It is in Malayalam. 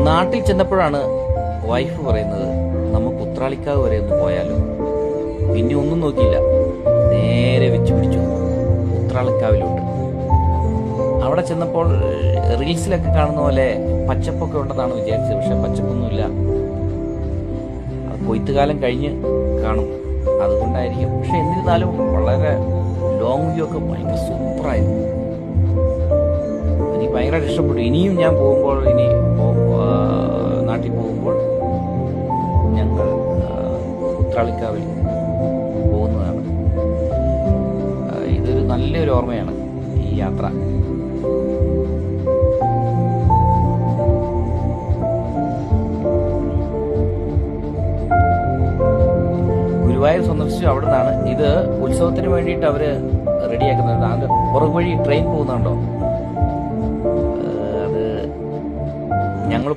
നാട്ടിൽ ചെന്നപ്പോഴാണ് വൈഫ് പറയുന്നത്, നമുക്ക് ഉത്രാളിക്കാവ് വരെ ഒന്ന് പോയാലോ. പിന്നെ ഒന്നും നോക്കിയില്ല, നേരെ വെച്ച് പിടിച്ചു ഉത്രാളിക്കാവിലോട്ട്. അവിടെ ചെന്നപ്പോൾ റീൽസിലൊക്കെ കാണുന്ന പോലെ പച്ചപ്പൊക്കെ ഉണ്ടെന്നാണ് വിചാരിച്ചത്. പക്ഷെ പച്ചപ്പൊന്നുമില്ല. അത് കൊയ്ത്തുകാലം കഴിഞ്ഞ് കാണും, അതുകൊണ്ടായിരിക്കും. പക്ഷെ എന്നിരുന്നാലും വളരെ ലോങ് വ്യൂ ഒക്കെ ഭയങ്കര സൂപ്പറായിരുന്നു. എനിക്ക് ഭയങ്കരമായിട്ട് ഇഷ്ടപ്പെട്ടു. ഇനിയും ഞാൻ പോകുമ്പോൾ, നാട്ടിൽ പോകുമ്പോൾ ഞങ്ങൾ ഉത്രാളിക്കാവിൽ പോകുന്നതാണ്. ഇതൊരു നല്ലൊരു ഓർമ്മയാണ് ഈ യാത്ര. ഗുരുവായൂർ സന്ദർശിച്ചു. അവിടെ നിന്നാണ് ഇത് ഉത്സവത്തിന് വേണ്ടിയിട്ട് അവര് റെഡിയാക്കുന്നത്. അത് പുറകു വഴി ട്രെയിൻ പോകുന്നുണ്ടോ, അത് ഞങ്ങൾ